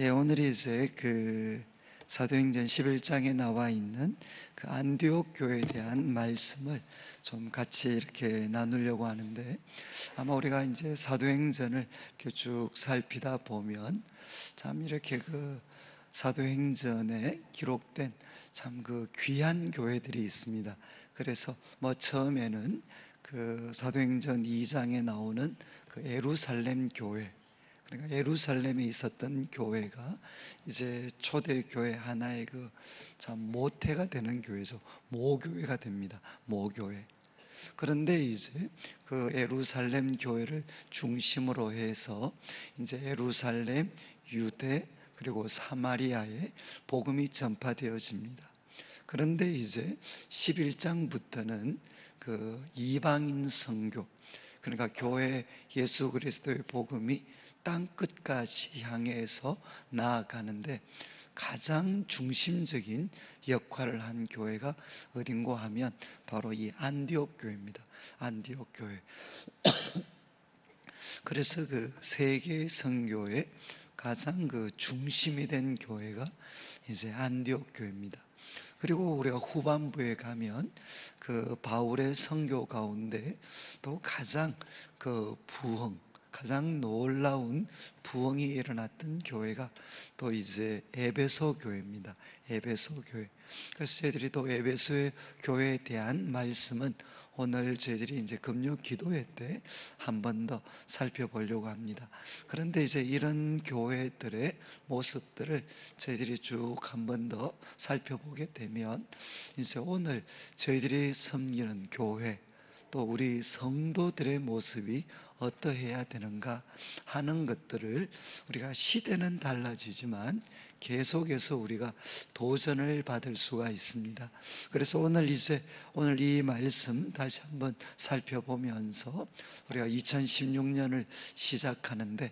오늘이 이제 사도행전 11장에 나와 있는 그 안디옥 교회에 대한 말씀을 좀 같이 이렇게 나누려고 하는데, 아마 우리가 이제 사도행전을 이렇게 쭉 살피다 보면 참 이렇게 사도행전에 기록된 참 귀한 교회들이 있습니다. 그래서 처음에는 사도행전 2장에 나오는 예루살렘 교회, 그러니까 예루살렘에 있었던 교회가 이제 초대 교회 하나의 참 모태가 되는 교회죠. 모교회가 됩니다. 모교회. 그런데 이제 예루살렘 교회를 중심으로 해서 이제 예루살렘, 유대, 그리고 사마리아에 복음이 전파되어집니다. 그런데 이제 11장부터는 이방인 선교, 그러니까 교회 예수 그리스도의 복음이 땅 끝까지 향해서 나아가는데 가장 중심적인 역할을 한 교회가 어딘고 하면 바로 이 안디옥 교회입니다. 안디옥 교회. 그래서 세계 선교의 가장 중심이 된 교회가 이제 안디옥 교회입니다. 그리고 우리가 후반부에 가면 바울의 선교 가운데 또 가장 가장 놀라운 부흥이 일어났던 교회가 또 이제 에베소 교회입니다. 에베소 교회. 그래서 저희들이 또 에베소 교회에 대한 말씀은 오늘 저희들이 이제 금요 기도회 때 한 번 더 살펴보려고 합니다. 그런데 이제 이런 교회들의 모습들을 저희들이 쭉 한 번 더 살펴보게 되면 이제 오늘 저희들이 섬기는 교회, 또 우리 성도들의 모습이 어떠해야 되는가 하는 것들을 우리가, 시대는 달라지지만 계속해서 우리가 도전을 받을 수가 있습니다. 그래서 오늘 이 말씀 다시 한번 살펴보면서 우리가 2016년을 시작하는데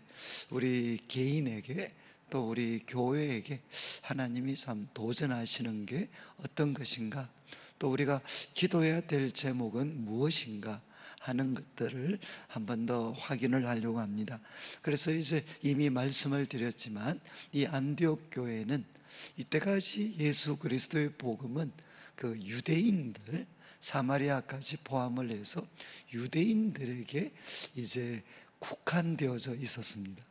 우리 개인에게 또 우리 교회에게 하나님이 참 도전하시는 게 어떤 것인가, 또 우리가 기도해야 될 제목은 무엇인가 하는 것들을 한 번 더 확인을 하려고 합니다. 그래서 이제 이미 말씀을 드렸지만 이 안디옥 교회는 이때까지 예수 그리스도의 복음은 유대인들, 사마리아까지 포함을 해서 유대인들에게 이제 국한되어져 있었습니다.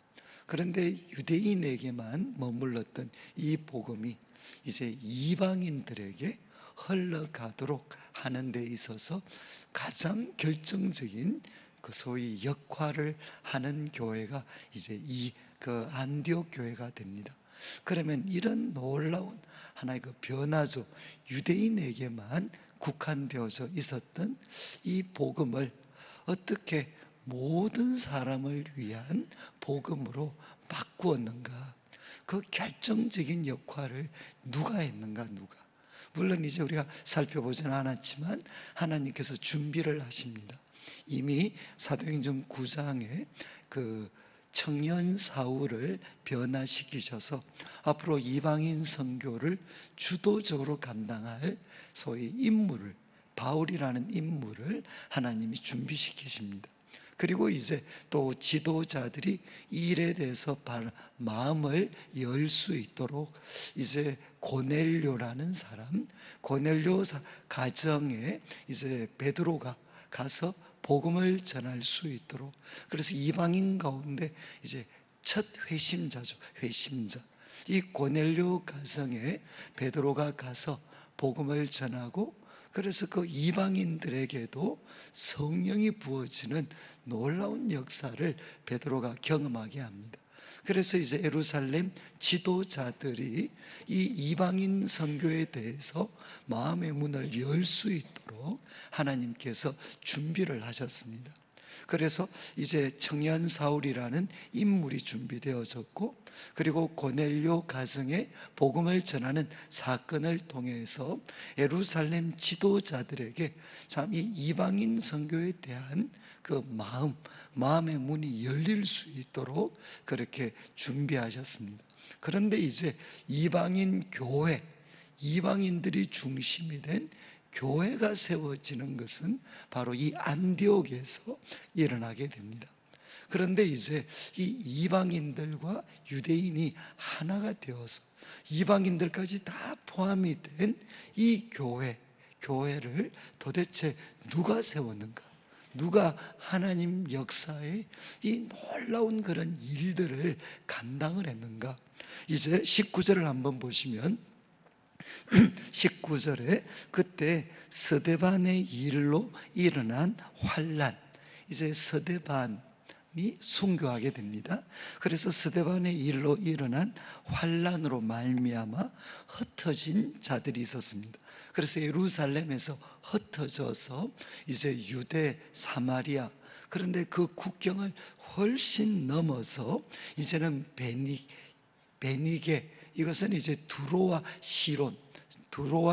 그런데 유대인에게만 머물렀던 이 복음이 이제 이방인들에게 흘러가도록 하는 데 있어서 가장 결정적인 소위 역할을 하는 교회가 이제 안디옥 교회가 됩니다. 그러면 이런 놀라운 하나의 변화죠. 유대인에게만 국한되어져 있었던 이 복음을 어떻게 모든 사람을 위한 복음으로 바꾸었는가? 그 결정적인 역할을 누가 했는가? 물론 이제 우리가 살펴보지는 않았지만 하나님께서 준비를 하십니다. 이미 사도행전 9장에 청년 사울을 변화시키셔서 앞으로 이방인 선교를 주도적으로 감당할 소위 인물을, 바울이라는 인물을 하나님이 준비시키십니다. 그리고 이제 또 지도자들이 이 일에 대해서 마음을 열 수 있도록 이제 고넬료라는 사람, 고넬료 가정에 이제 베드로가 가서 복음을 전할 수 있도록, 그래서 이방인 가운데 이제 첫 회심자죠. 회심자. 이 고넬료 가정에 베드로가 가서 복음을 전하고, 그래서 이방인들에게도 성령이 부어지는 놀라운 역사를 베드로가 경험하게 합니다. 그래서 이제 예루살렘 지도자들이 이 이방인 선교에 대해서 마음의 문을 열 수 있도록 하나님께서 준비를 하셨습니다. 그래서 이제 청년 사울이라는 인물이 준비되어졌고, 그리고 고넬료 가정에 복음을 전하는 사건을 통해서 예루살렘 지도자들에게 참 이 이방인 선교에 대한 마음의 문이 열릴 수 있도록 그렇게 준비하셨습니다. 그런데 이제 이방인 교회, 이방인들이 중심이 된 교회가 세워지는 것은 바로 이 안디옥에서 일어나게 됩니다. 그런데 이제 이 이방인들과 유대인이 하나가 되어서 이방인들까지 다 포함이 된 이 교회를 도대체 누가 세웠는가? 누가 하나님 역사의 이 놀라운 그런 일들을 감당을 했는가? 이제 19절을 한번 보시면 19절에 그때 스데반의 일로 일어난 환난, 이제 스데반이 순교하게 됩니다. 그래서 스데반의 일로 일어난 환난으로 말미암아 흩어진 자들이 있었습니다. 그래서 예루살렘에서 흩어져서 이제 유대, 사마리아, 그런데 그 국경을 훨씬 넘어서 이제는 베니게, 이것은 이제 두로와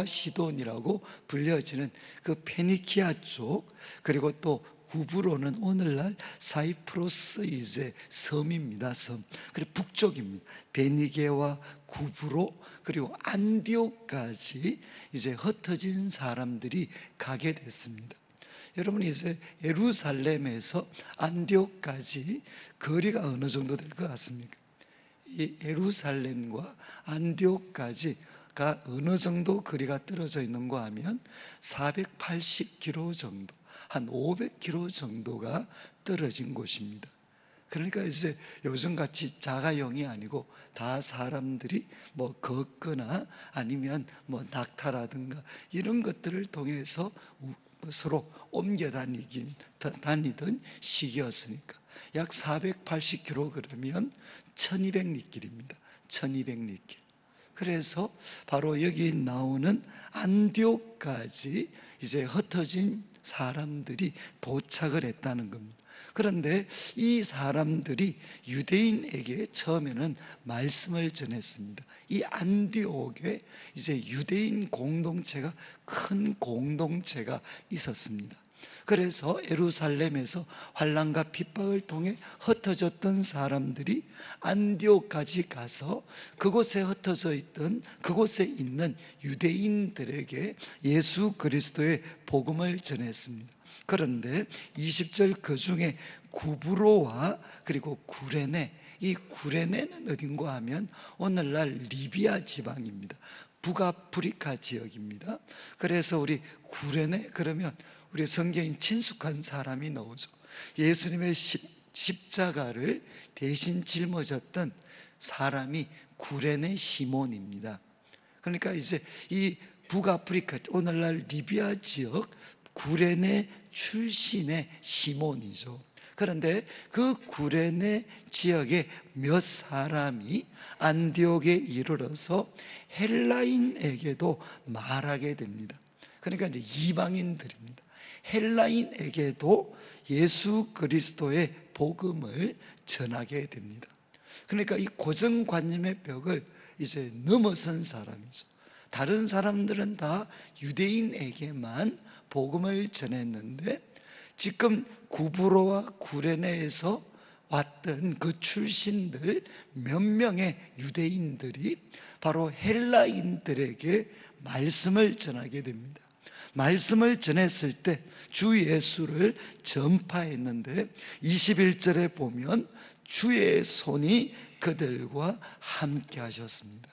시돈이라고 불려지는 그 페니키아 쪽, 그리고 또 구브로는 오늘날 사이프러스 이제 섬입니다. 섬. 그리고 북쪽입니다. 베니게와 구브로, 그리고 안디옥까지 이제 흩어진 사람들이 가게 됐습니다. 여러분, 이제 예루살렘에서 안디옥까지 거리가 어느 정도 될 것 같습니까? 이 예루살렘과 안디옥까지가 어느 정도 거리가 떨어져 있는가 하면 480km 정도, 한 500km 정도가 떨어진 곳입니다. 그러니까 이제 요즘같이 자가용이 아니고 다 사람들이 뭐 걷거나 아니면 뭐 낙타라든가 이런 것들을 통해서 서로 옮겨 다니던 시기였으니까 약 480km 그러면 1200리길입니다. 1200리길. 그래서 바로 여기 나오는 안디옥까지 이제 흩어진 사람들이 도착을 했다는 겁니다. 그런데 이 사람들이 유대인에게 처음에는 말씀을 전했습니다. 이 안디옥에 이제 유대인 공동체가, 큰 공동체가 있었습니다. 그래서 예루살렘에서 환난과 핍박을 통해 흩어졌던 사람들이 안디옥까지 가서 그곳에 흩어져 있던, 그곳에 있는 유대인들에게 예수 그리스도의 복음을 전했습니다. 그런데 20절 그 중에 구브로와 그리고 구레네, 이 구레네는 어딘가 하면 오늘날 리비아 지방입니다. 북아프리카 지역입니다. 그래서 우리 구레네 그러면 우리 성경에 친숙한 사람이 나오죠. 예수님의 십자가를 대신 짊어졌던 사람이 구레네 시몬입니다. 그러니까 이제 이 북아프리카, 오늘날 리비아 지역 구레네 출신의 시몬이죠. 그런데 그 구레네 지역의 몇 사람이 안디옥에 이르러서 헬라인에게도 말하게 됩니다. 그러니까 이제 이방인들입니다. 헬라인에게도 예수 그리스도의 복음을 전하게 됩니다. 그러니까 이 고정관념의 벽을 이제 넘어선 사람이죠. 다른 사람들은 다 유대인에게만 복음을 전했는데 지금 구브로와 구레네에서 왔던 그 출신들 몇 명의 유대인들이 바로 헬라인들에게 말씀을 전하게 됩니다. 말씀을 전했을 때 주 예수를 전파했는데 21절에 보면 주의 손이 그들과 함께 하셨습니다.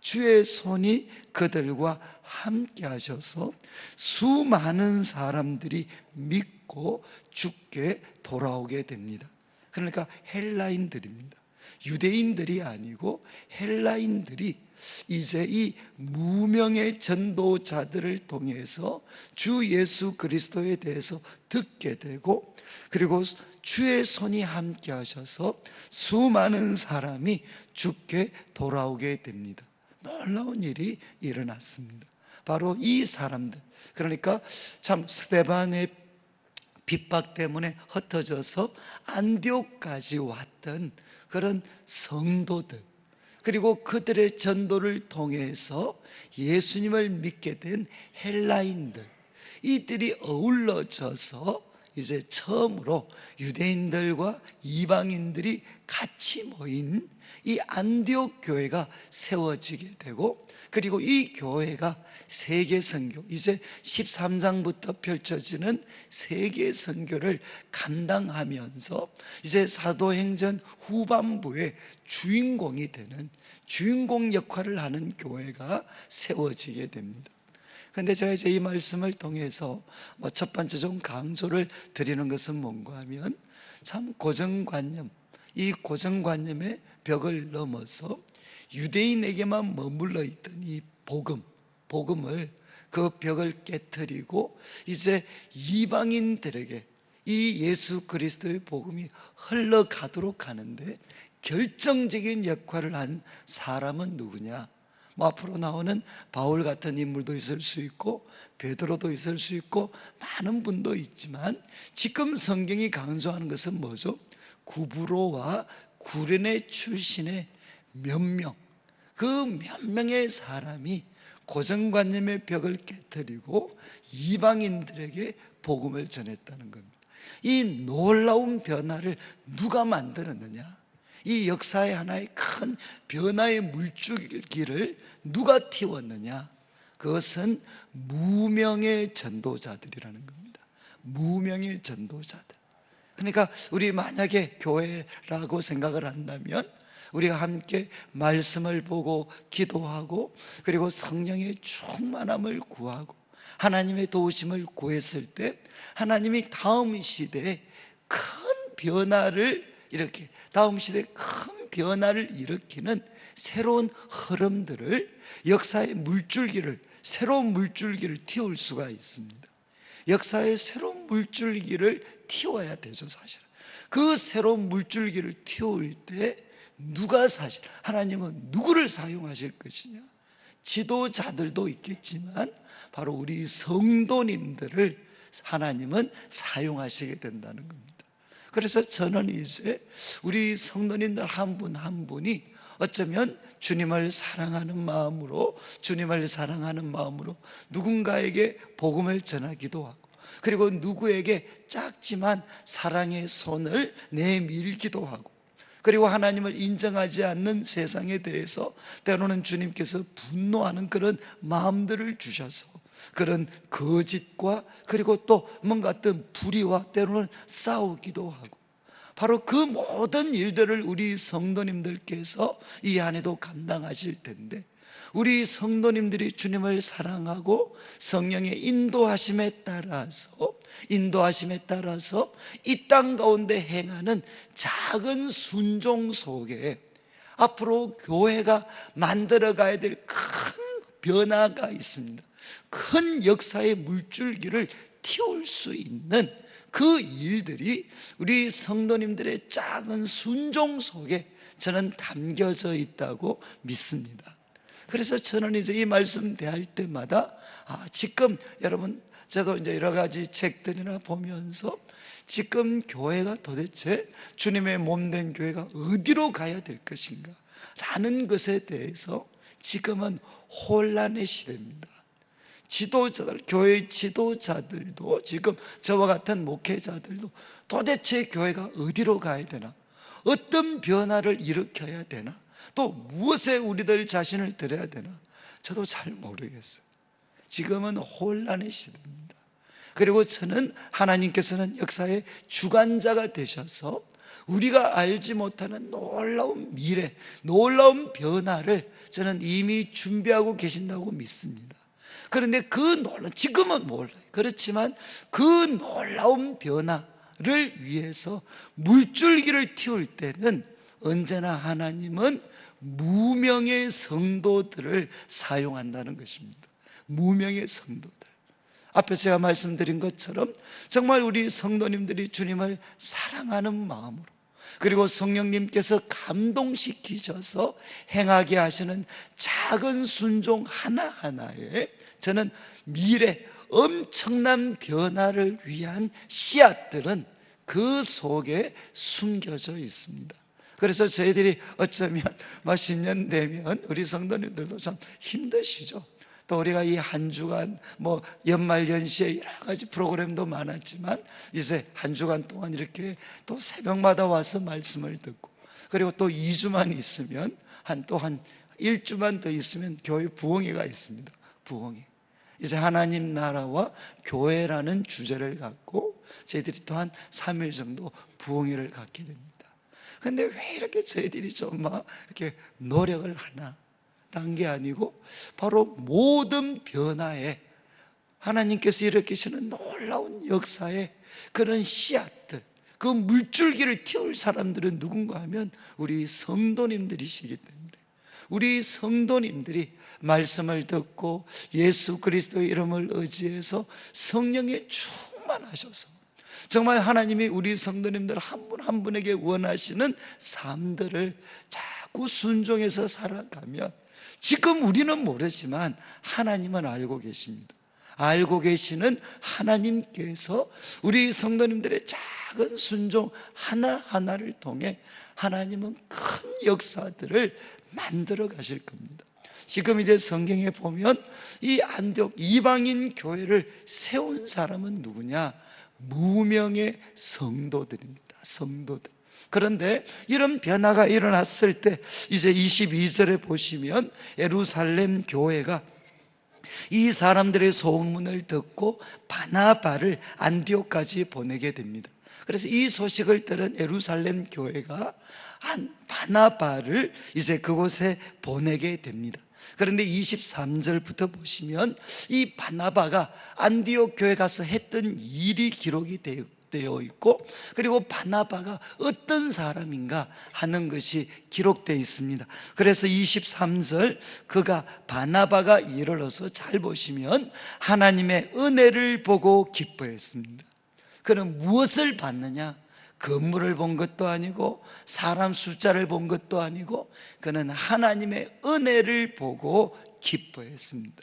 주의 손이 그들과 함께 하셔서 수많은 사람들이 믿고 주께 돌아오게 됩니다. 그러니까 헬라인들입니다. 유대인들이 아니고 헬라인들이 이제 이 무명의 전도자들을 통해서 주 예수 그리스도에 대해서 듣게 되고, 그리고 주의 손이 함께 하셔서 수많은 사람이 주께 돌아오게 됩니다. 놀라운 일이 일어났습니다. 바로 이 사람들, 그러니까 참 스데반의 핍박 때문에 흩어져서 안디옥까지 왔던 그런 성도들, 그리고 그들의 전도를 통해서 예수님을 믿게 된 헬라인들, 이들이 어우러져서 이제 처음으로 유대인들과 이방인들이 같이 모인 이 안디옥 교회가 세워지게 되고, 그리고 이 교회가 세계 선교, 이제 13장부터 펼쳐지는 세계 선교를 감당하면서 이제 사도행전 후반부의 주인공이 되는, 주인공 역할을 하는 교회가 세워지게 됩니다. 그런데 제가 이제 이 말씀을 통해서 첫 번째 좀 강조를 드리는 것은 뭔가 하면, 참 고정관념, 이 고정관념의 벽을 넘어서 유대인에게만 머물러 있던 이 복음을, 그 벽을 깨트리고 이제 이방인들에게 이 예수 그리스도의 복음이 흘러가도록 하는데 결정적인 역할을 한 사람은 누구냐? 앞으로 나오는 바울 같은 인물도 있을 수 있고 베드로도 있을 수 있고 많은 분도 있지만, 지금 성경이 강조하는 것은 뭐죠? 구브로와 구레네 출신의 몇 명, 그 몇 명의 사람이 고정관념의 벽을 깨뜨리고 이방인들에게 복음을 전했다는 겁니다. 이 놀라운 변화를 누가 만들었느냐? 이 역사의 하나의 큰 변화의 물줄기를 누가 틔웠느냐? 그것은 무명의 전도자들이라는 겁니다. 무명의 전도자들. 그러니까 우리 만약에 교회라고 생각을 한다면 우리가 함께 말씀을 보고 기도하고, 그리고 성령의 충만함을 구하고 하나님의 도우심을 구했을 때 하나님이 다음 시대에 큰 변화를 이렇게, 다음 시대에 큰 변화를 일으키는 새로운 흐름들을, 역사의 물줄기를, 새로운 물줄기를 틔울 수가 있습니다. 역사의 새로운 물줄기를 틔워야 되죠. 사실은 그 새로운 물줄기를 틔울 때 누가, 사실 하나님은 누구를 사용하실 것이냐? 지도자들도 있겠지만 바로 우리 성도님들을 하나님은 사용하시게 된다는 겁니다. 그래서 저는 이제 우리 성도님들 한 분 한 분이 어쩌면 주님을 사랑하는 마음으로, 주님을 사랑하는 마음으로 누군가에게 복음을 전하기도 하고, 그리고 누구에게 작지만 사랑의 손을 내밀기도 하고, 그리고 하나님을 인정하지 않는 세상에 대해서 때로는 주님께서 분노하는 그런 마음들을 주셔서 그런 거짓과, 그리고 또 뭔가 어떤 불의와 때로는 싸우기도 하고, 바로 그 모든 일들을 우리 성도님들께서 이 안에도 감당하실 텐데, 우리 성도님들이 주님을 사랑하고 성령의 인도하심에 따라서 이 땅 가운데 행하는 작은 순종 속에 앞으로 교회가 만들어가야 될 큰 변화가 있습니다. 큰 역사의 물줄기를 틔울 수 있는 그 일들이 우리 성도님들의 작은 순종 속에 저는 담겨져 있다고 믿습니다. 그래서 저는 이제 이 말씀 대할 때마다 지금 여러분, 저도 이제 여러 가지 책들이나 보면서 지금 교회가 도대체 주님의 몸된 교회가 어디로 가야 될 것인가 라는 것에 대해서 지금은 혼란의 시대입니다. 지도자들, 교회 지도자들도, 지금 저와 같은 목회자들도 도대체 교회가 어디로 가야 되나, 어떤 변화를 일으켜야 되나, 또 무엇에 우리들 자신을 드려야 되나, 저도 잘 모르겠어요. 지금은 혼란의 시대입니다. 그리고 저는 하나님께서는 역사의 주관자가 되셔서 우리가 알지 못하는 놀라운 미래, 놀라운 변화를 저는 이미 준비하고 계신다고 믿습니다. 그런데 지금은 몰라요. 그렇지만 그 놀라운 변화를 위해서 물줄기를 틔울 때는 언제나 하나님은 무명의 성도들을 사용한다는 것입니다. 무명의 성도들. 앞에 제가 말씀드린 것처럼 정말 우리 성도님들이 주님을 사랑하는 마음으로, 그리고 성령님께서 감동시키셔서 행하게 하시는 작은 순종 하나하나에 저는 미래 엄청난 변화를 위한 씨앗들은 그 속에 숨겨져 있습니다. 그래서 저희들이 어쩌면 10년 되면 우리 성도님들도 참 힘드시죠. 또 우리가 이 한 주간 뭐 연말연시에 여러 가지 프로그램도 많았지만 이제 한 주간 동안 이렇게 또 새벽마다 와서 말씀을 듣고, 그리고 또 2주만 있으면 한 1주만 더 있으면 교회 부흥회가 있습니다. 부흥회. 이제 하나님 나라와 교회라는 주제를 갖고 저희들이 또 한 3일 정도 부흥회를 갖게 됩니다. 근데 왜 이렇게 저희들이 좀 막 이렇게 노력을 하나? 딴 게 아니고 바로 모든 변화에 하나님께서 일으키시는 놀라운 역사에 그런 씨앗들, 그 물줄기를 틔울 사람들은 누군가 하면 우리 성도님들이시기 때문에, 우리 성도님들이 말씀을 듣고 예수 그리스도의 이름을 의지해서 성령에 충만하셔서 정말 하나님이 우리 성도님들 한 분 한 분에게 원하시는 삶들을 자꾸 순종해서 살아가면, 지금 우리는 모르지만 하나님은 알고 계십니다. 알고 계시는 하나님께서 우리 성도님들의 작은 순종 하나하나를 통해 하나님은 큰 역사들을 만들어 가실 겁니다. 지금 이제 성경에 보면 이 안디옥 이방인 교회를 세운 사람은 누구냐? 무명의 성도들입니다. 성도들. 그런데 이런 변화가 일어났을 때 이제 22절에 보시면 예루살렘 교회가 이 사람들의 소문을 듣고 바나바를 안디옥까지 보내게 됩니다. 그래서 이 소식을 들은 예루살렘 교회가 바나바를 이제 그곳에 보내게 됩니다. 그런데 23절부터 보시면 이 바나바가 안디옥 교회 가서 했던 일이 기록이 되어 있고, 그리고 바나바가 어떤 사람인가 하는 것이 기록되어 있습니다. 그래서 23절, 바나바가 이르러서 잘 보시면 하나님의 은혜를 보고 기뻐했습니다. 그는 무엇을 봤느냐? 건물을 본 것도 아니고 사람 숫자를 본 것도 아니고 그는 하나님의 은혜를 보고 기뻐했습니다.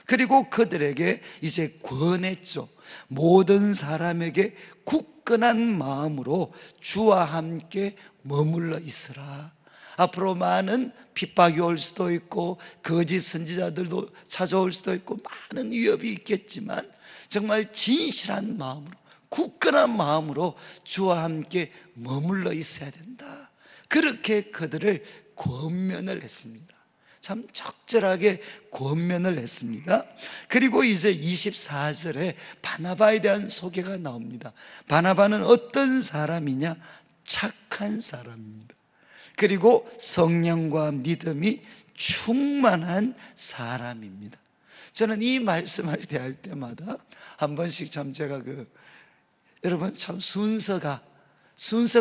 그리고 그들에게 이제 권했죠. 모든 사람에게 굳건한 마음으로 주와 함께 머물러 있으라. 앞으로 많은 핍박이 올 수도 있고 거짓 선지자들도 찾아올 수도 있고 많은 위협이 있겠지만 정말 진실한 마음으로, 굳건한 마음으로 주와 함께 머물러 있어야 된다. 그렇게 그들을 권면을 했습니다. 참 적절하게 권면을 했습니다. 그리고 이제 24절에 바나바에 대한 소개가 나옵니다. 바나바는 어떤 사람이냐? 착한 사람입니다. 그리고 성령과 믿음이 충만한 사람입니다. 저는 이 말씀을 대할 때마다 한 번씩 참 제가 여러분 참 순서가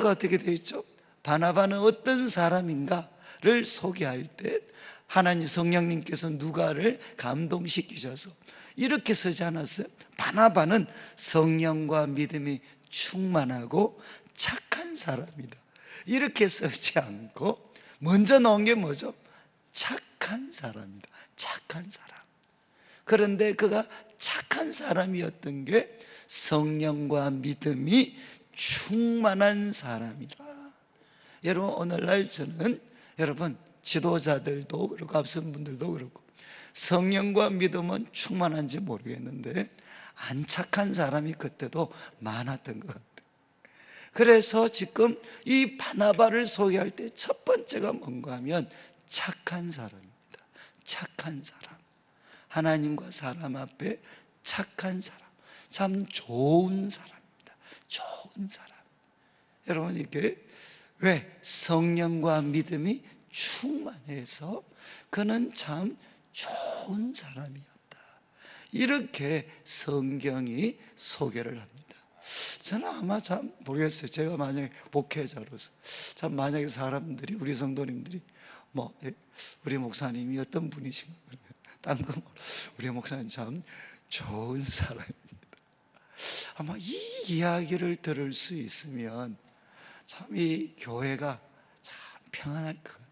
어떻게 되어 있죠? 바나바는 어떤 사람인가를 소개할 때 하나님 성령님께서 누가를 감동시키셔서 이렇게 쓰지 않았어요? 바나바는 성령과 믿음이 충만하고 착한 사람이다. 이렇게 쓰지 않고 먼저 나온 게 뭐죠? 착한 사람이다. 착한 사람. 그런데 그가 착한 사람이었던 게 성령과 믿음이 충만한 사람이라. 여러분 오늘날 저는 여러분 지도자들도 그렇고 앞선 분들도 그렇고 성령과 믿음은 충만한지 모르겠는데 안 착한 사람이 그때도 많았던 것 같아요. 그래서 지금 이 바나바를 소개할 때 첫 번째가 뭔가 하면 착한 사람입니다. 착한 사람. 하나님과 사람 앞에 착한 사람. 참 좋은 사람입니다. 좋은 사람. 여러분 이게 왜? 성령과 믿음이 충만해서 그는 참 좋은 사람이었다. 이렇게 성경이 소개를 합니다. 저는 아마 참 모르겠어요. 제가 만약에 목회자로서 참 만약에 사람들이 우리 성도님들이 우리 목사님이 어떤 분이신가 그러면 딴 거 우리 목사님 참 좋은 사람입니다. 아마 이 이야기를 들을 수 있으면 참 이 교회가 참 평안할 것 같아요.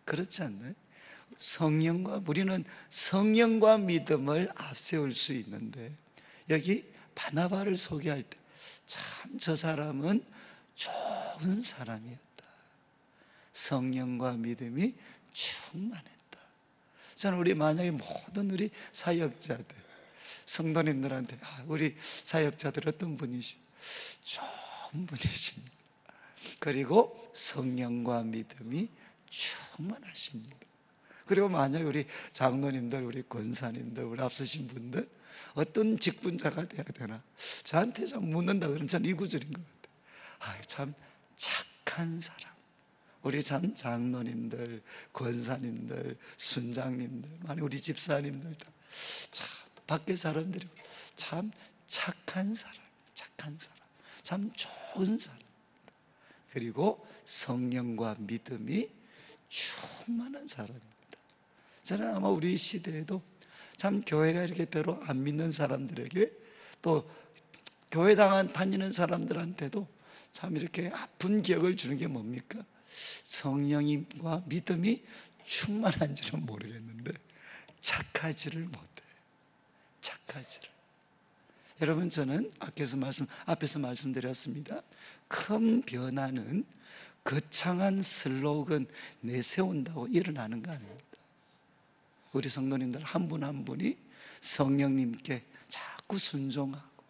그렇지 않나요? 우리는 성령과 믿음을 앞세울 수 있는데 여기 바나바를 소개할 때 참 저 사람은 좋은 사람이었다. 성령과 믿음이 충만했다. 저는 우리 만약에 모든 우리 사역자들, 성도님들한테 우리 사역자들 어떤 분이시오? 좋은 분이십니다. 그리고 성령과 믿음이 충만하십니다. 그리고 만약에 우리 장로님들, 우리 권사님들, 우리 앞서신 분들 어떤 직분자가 돼야 되나? 저한테 좀 묻는다 그러면 저는 이 구절인 것 같아요. 참 착한 사람. 우리 참 장로님들, 권사님들, 순장님들, 많이 우리 집사님들 참 밖에 사람들이 참 착한 사람, 착한 사람, 참 좋은 사람. 그리고 성령과 믿음이 충만한 사람입니다. 저는 아마 우리 시대에도 참 교회가 이렇게 때로 안 믿는 사람들에게, 또 교회 다니는 사람들한테도 참 이렇게 아픈 기억을 주는 게 뭡니까? 성령과 믿음이 충만한지는 모르겠는데 착하지를 못해. 착하지를. 여러분, 저는 앞에서 말씀드렸습니다. 큰 변화는 거창한 슬로건 내세운다고 일어나는 거 아닙니다. 우리 성도님들 한 분 한 분이 성령님께 자꾸 순종하고,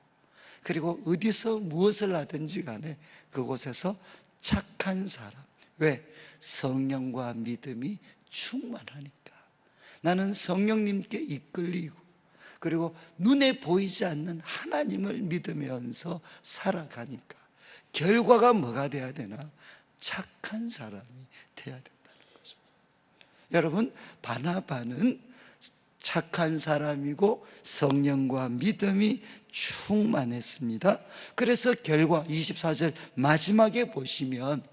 그리고 어디서 무엇을 하든지 간에 그곳에서 착한 사람. 왜? 성령과 믿음이 충만하니까. 나는 성령님께 이끌리고, 그리고 눈에 보이지 않는 하나님을 믿으면서 살아가니까 결과가 뭐가 돼야 되나? 착한 사람이 돼야 된다는 거죠. 여러분, 바나바는 착한 사람이고 성령과 믿음이 충만했습니다. 그래서 결과 24절 마지막에 보시면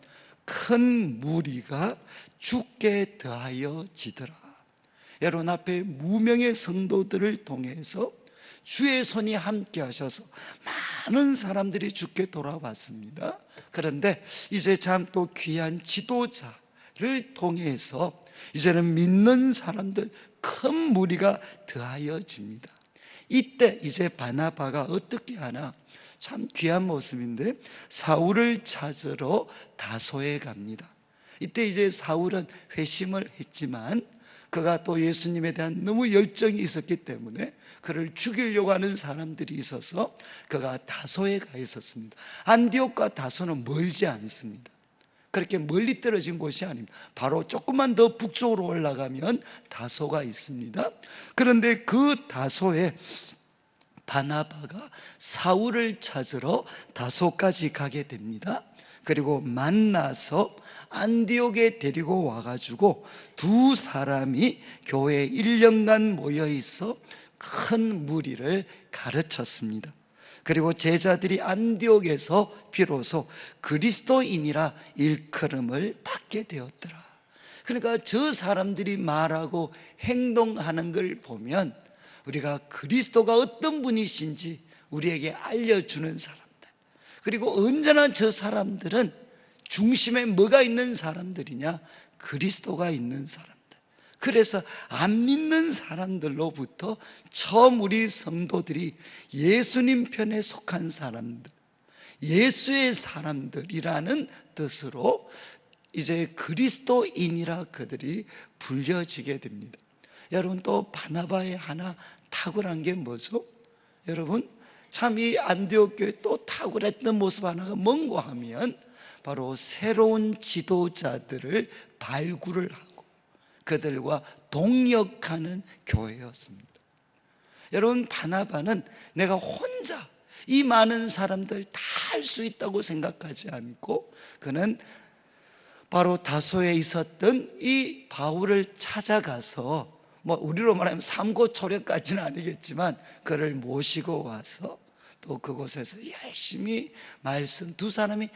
큰 무리가 죽게 더하여 지더라. 여러분, 앞에 무명의 성도들을 통해서 주의 손이 함께 하셔서 많은 사람들이 죽게 돌아왔습니다. 그런데 이제 참 또 귀한 지도자를 통해서 이제는 믿는 사람들 큰 무리가 더하여집니다. 이때 이제 바나바가 어떻게 하나? 참 귀한 모습인데, 사울을 찾으러 다소에 갑니다. 이때 이제 사울은 회심을 했지만 그가 또 예수님에 대한 너무 열정이 있었기 때문에 그를 죽이려고 하는 사람들이 있어서 그가 다소에 가 있었습니다. 안디옥과 다소는 멀지 않습니다. 그렇게 멀리 떨어진 곳이 아닙니다. 바로 조금만 더 북쪽으로 올라가면 다소가 있습니다. 그런데 그 다소에 바나바가 사울을 찾으러 다소까지 가게 됩니다. 그리고 만나서 안디옥에 데리고 와가지고 두 사람이 교회에 1년간 모여 있어 큰 무리를 가르쳤습니다. 그리고 제자들이 안디옥에서 비로소 그리스도인이라 일컬음을 받게 되었더라. 그러니까 저 사람들이 말하고 행동하는 걸 보면 우리가 그리스도가 어떤 분이신지 우리에게 알려주는 사람들, 그리고 언제나 저 사람들은 중심에 뭐가 있는 사람들이냐? 그리스도가 있는 사람들. 그래서 안 믿는 사람들로부터 처음 우리 성도들이 예수님 편에 속한 사람들, 예수의 사람들이라는 뜻으로 이제 그리스도인이라 그들이 불려지게 됩니다. 여러분, 또 바나바의 하나 탁월한 게 뭐죠? 여러분, 참 이 안디옥 교회 또 탁월했던 모습 하나가 뭔가 하면 바로 새로운 지도자들을 발굴을 하고 그들과 동역하는 교회였습니다. 여러분, 바나바는 내가 혼자 이 많은 사람들 다 할 수 있다고 생각하지 않고 그는 바로 다소에 있었던 이 바울을 찾아가서, 우리로 말하면 삼고초려까지는 아니겠지만 그를 모시고 와서 또 그곳에서 열심히 두 사람이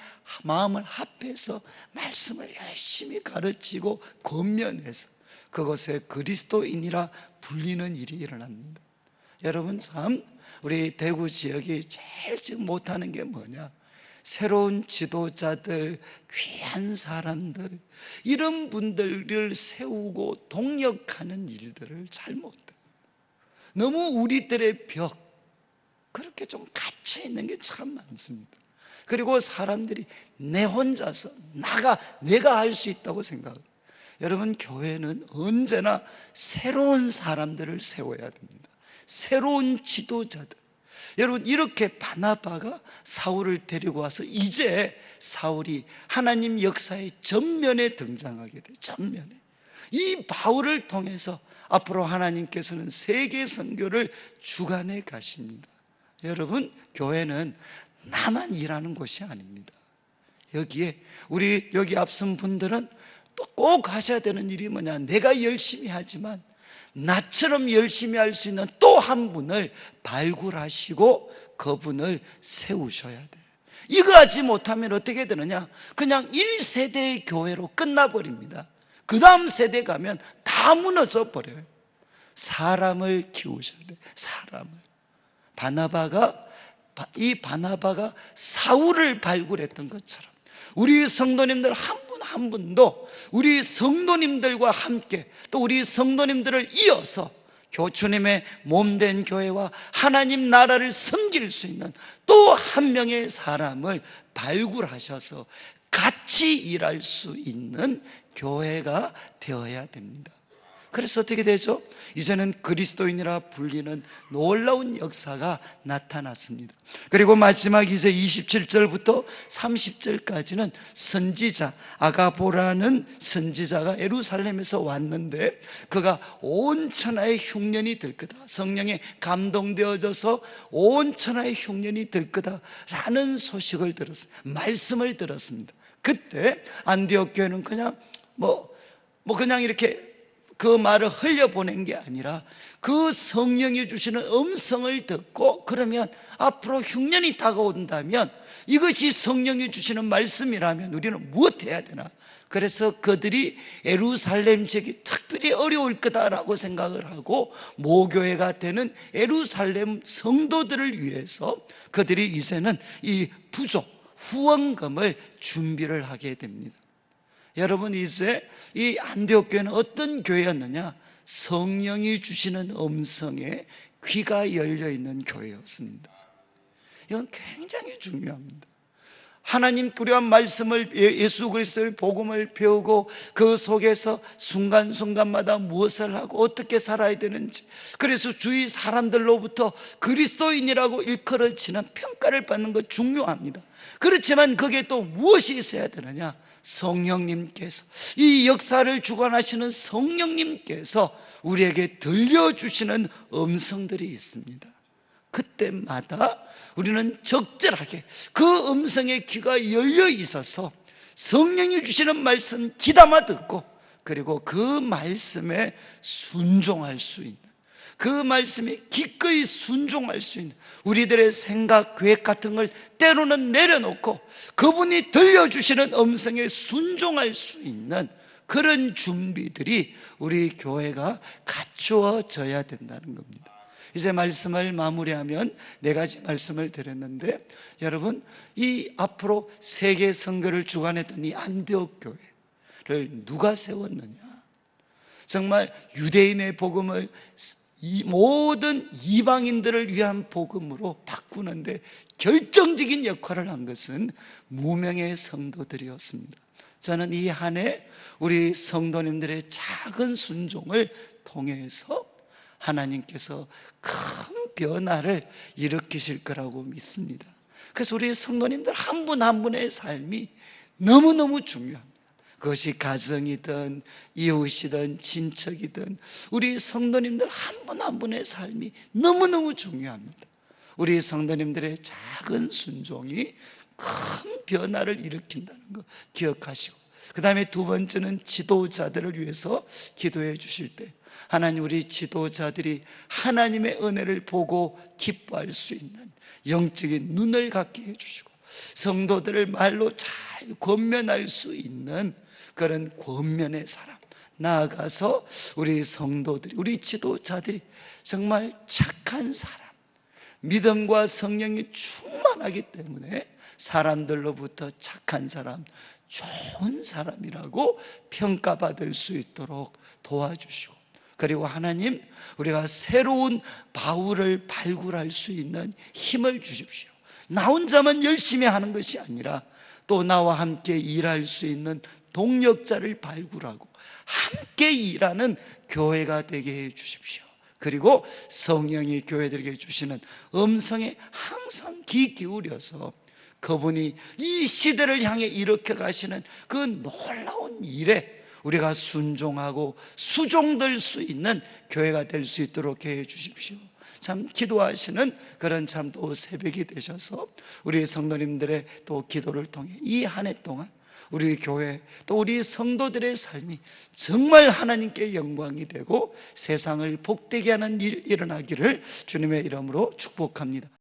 마음을 합해서 말씀을 열심히 가르치고 권면해서 그곳에 그리스도인이라 불리는 일이 일어납니다. 여러분, 참 우리 대구 지역이 제일 지금 못하는 게 뭐냐? 새로운 지도자들, 귀한 사람들, 이런 분들을 세우고 동역하는 일들을 잘 못해요. 너무 우리들의 벽, 그렇게 좀 갇혀 있는 게 참 많습니다. 그리고 사람들이 내 혼자서 내가 할 수 있다고 생각해요. 여러분, 교회는 언제나 새로운 사람들을 세워야 됩니다. 새로운 지도자들. 여러분, 이렇게 바나바가 사울을 데리고 와서 이제 사울이 하나님 역사의 전면에 등장하게 돼요. 전면에. 이 바울을 통해서 앞으로 하나님께서는 세계 선교를 주관해 가십니다. 여러분, 교회는 나만 일하는 곳이 아닙니다. 여기에 우리 여기 앞선 분들은 또 꼭 하셔야 되는 일이 뭐냐, 내가 열심히 하지만 나처럼 열심히 할 수 있는 또 한 분을 발굴하시고 그분을 세우셔야 돼요. 이거 하지 못하면 어떻게 되느냐, 그냥 1세대의 교회로 끝나버립니다. 그 다음 세대 가면 다 무너져 버려요. 사람을 키우셔야 돼요. 사람을. 이 바나바가 사울을 발굴했던 것처럼 우리 성도님들 한 분 한 분도 우리 성도님들과 함께 또 우리 성도님들을 이어서 주님의 몸된 교회와 하나님 나라를 섬길 수 있는 또 한 명의 사람을 발굴하셔서 같이 일할 수 있는 교회가 되어야 됩니다. 그래서 어떻게 되죠? 이제는 그리스도인이라 불리는 놀라운 역사가 나타났습니다. 그리고 마지막 이제 27절부터 30절까지는 선지자 아가보라는 선지자가 예루살렘에서 왔는데 그가 온 천하의 흉년이 될 거다, 성령에 감동되어져서 온 천하의 흉년이 될 거다라는 소식을 들었어요. 말씀을 들었습니다. 그때 안디옥 교회는 그냥 그냥 이렇게 그 말을 흘려보낸 게 아니라 그 성령이 주시는 음성을 듣고, 그러면 앞으로 흉년이 다가온다면 이것이 성령이 주시는 말씀이라면 우리는 무엇해야 되나? 그래서 그들이 예루살렘 지역이 특별히 어려울 거다라고 생각을 하고 모교회가 되는 예루살렘 성도들을 위해서 그들이 이제는 이 부족, 후원금을 준비를 하게 됩니다. 여러분, 이제 이 안디옥 교회는 어떤 교회였느냐? 성령이 주시는 음성에 귀가 열려있는 교회였습니다. 이건 굉장히 중요합니다. 하나님 꾸려한 말씀을, 예수 그리스도의 복음을 배우고 그 속에서 순간순간마다 무엇을 하고 어떻게 살아야 되는지, 그래서 주위 사람들로부터 그리스도인이라고 일컬어지는 평가를 받는 것 중요합니다. 그렇지만 거기에 또 무엇이 있어야 되느냐? 성령님께서, 이 역사를 주관하시는 성령님께서 우리에게 들려주시는 음성들이 있습니다. 그때마다 우리는 적절하게 그 음성의 귀가 열려 있어서 성령이 주시는 말씀 귀담아 듣고, 그리고 그 말씀에 순종할 수 있는, 그 말씀에 기꺼이 순종할 수 있는, 우리들의 생각, 계획 같은 걸 때로는 내려놓고 그분이 들려주시는 음성에 순종할 수 있는 그런 준비들이 우리 교회가 갖추어져야 된다는 겁니다. 이제 말씀을 마무리하면 4가지 말씀을 드렸는데, 여러분, 이 앞으로 세계 선교를 주관했던 이 안디옥 교회를 누가 세웠느냐? 정말 유대인의 복음을 이 모든 이방인들을 위한 복음으로 바꾸는데 결정적인 역할을 한 것은 무명의 성도들이었습니다. 저는 이 한 해 우리 성도님들의 작은 순종을 통해서 하나님께서 큰 변화를 일으키실 거라고 믿습니다. 그래서 우리 성도님들 한 분 한 분의 삶이 너무너무 중요합니다. 그것이 가정이든 이웃이든 친척이든 우리 성도님들 한 분 한 분의 삶이 너무너무 중요합니다. 우리 성도님들의 작은 순종이 큰 변화를 일으킨다는 거 기억하시고, 그 다음에 2번째는 지도자들을 위해서 기도해 주실 때 하나님, 우리 지도자들이 하나님의 은혜를 보고 기뻐할 수 있는 영적인 눈을 갖게 해주시고 성도들을 말로 잘 권면할 수 있는 그런 권면의 사람, 나아가서 우리 성도들이, 우리 지도자들이 정말 착한 사람, 믿음과 성령이 충만하기 때문에 사람들로부터 착한 사람, 좋은 사람이라고 평가받을 수 있도록 도와주시고, 그리고 하나님, 우리가 새로운 바울을 발굴할 수 있는 힘을 주십시오. 나 혼자만 열심히 하는 것이 아니라 또 나와 함께 일할 수 있는 동력자를 발굴하고 함께 일하는 교회가 되게 해 주십시오. 그리고 성령이 교회들에게 주시는 음성에 항상 귀 기울여서 그분이 이 시대를 향해 일으켜 가시는 그 놀라운 일에 우리가 순종하고 수종될 수 있는 교회가 될 수 있도록 해 주십시오. 참 기도하시는 그런 참 또 새벽이 되셔서 우리 성도님들의 또 기도를 통해 이 한 해 동안 우리 교회 또 우리 성도들의 삶이 정말 하나님께 영광이 되고 세상을 복되게 하는 일 일어나기를 주님의 이름으로 축복합니다.